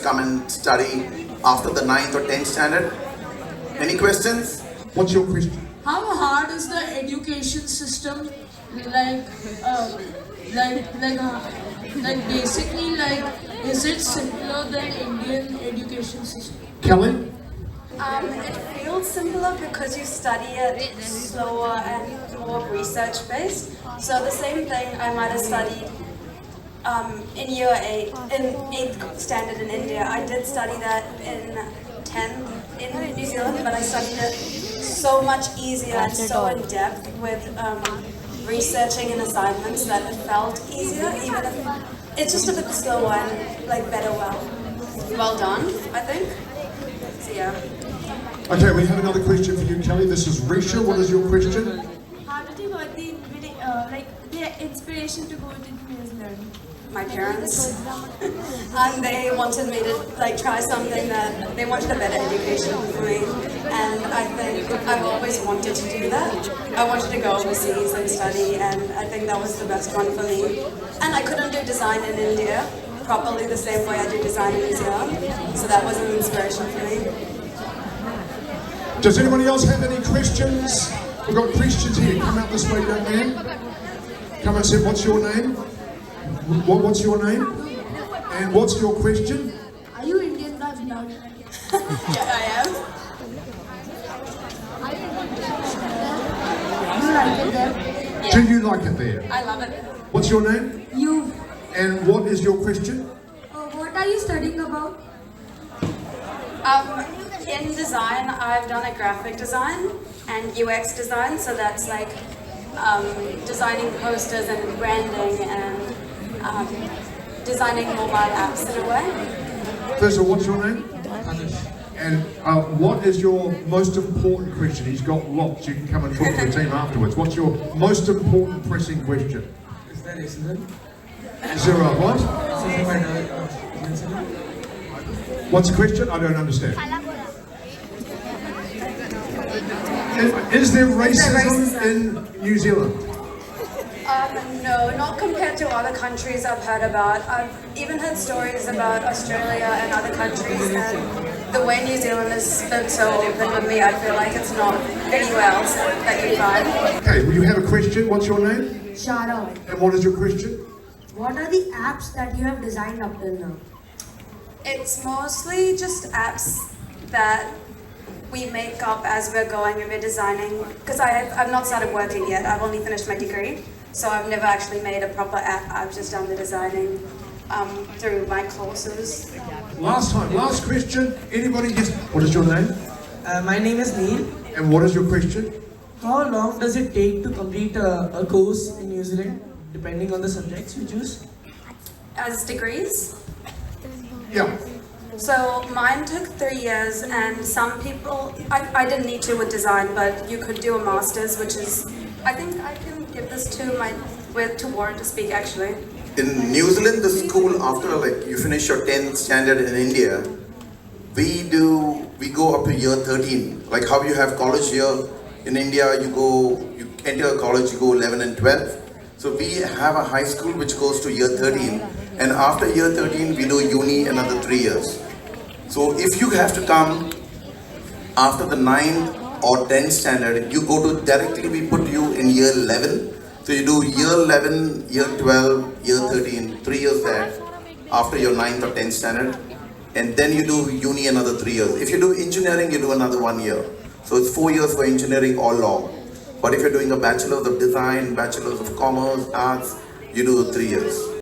come and study after the 9th or 10th standard? Any questions? What's your question? How hard is the education system? Basically, is it simpler than Indian education system? Kelly? It feels simpler because you study it slower and more research based. So the same thing I might have studied in year 8, in 8th standard in India. I did study that in 10th in New Zealand, but I studied it so much easier and so in depth with researching and assignments that it felt easier, even if it's just a bit slower and better well done, I think. So yeah. Okay, we have another question for you, Kelly. This is Risha. What is your question? How did you got the inspiration to go to New Zealand? My parents, and they wanted me to try something that they wanted a better education for me, and I think I've always wanted to do that. I wanted to go overseas and study, and I think that was the best one for me. And I couldn't do design in India properly the same way I do design in New Zealand, so that was an inspiration for me. Does anybody else have any questions? We've got questions here. Come out this way, young man. Come and say, what's your name? What's your name? And what's your question? Are you Indian by blood? Yeah, I am. Do you like it there? I love it. What's your name? You. And what is your question? What are you studying about? In design, I've done a graphic design and UX design, so that's designing posters and branding and designing mobile apps in a way. First of all, what's your name? And what is your most important question? He's got lots. You can come and talk to the team afterwards. What's your most important pressing question? Is there racism? Is there a what? Racism. What's the question? I don't understand. Is there racism in New Zealand? No, not compared to other countries I've heard about. I've even heard stories about Australia and other countries, and the way New Zealand has been so open with me, I feel like it's not anywhere else that you find. Okay, well, you have a question. What's your name? Shara. And what is your question? What are the apps that you have designed up till now? It's mostly just apps that we make up as we're going and we're designing, because I've not started working yet. I've only finished my degree, so I've never actually made a proper app. I've just done the designing through my courses. Last question. Anybody? Yes. What is your name? My name is Neil. And what is your question? How long does it take to complete a course in New Zealand, depending on the subjects you choose? As degrees? Yeah. So mine took 3 years, and some people, I didn't need to with design, but you could do a master's, which is, I think I can give this to Warren to speak actually. In New Zealand, the school, after you finish your 10th standard in India, we go up to year 13. Like how you have college here in India, you enter college, you go 11 and 12. So we have a high school which goes to year 13, and after year 13 we do uni another 3 years. So if you have to come after the 9th or 10th standard, you go to directly, we put you in year 11. So you do year 11, year 12, year 13, 3 years there after your 9th or 10th standard, and then you do uni another 3 years. If you do engineering, you do another 1 year. So it's 4 years for engineering all long. But if you're doing a bachelor's of design, bachelor's of commerce, arts, you do 3 years.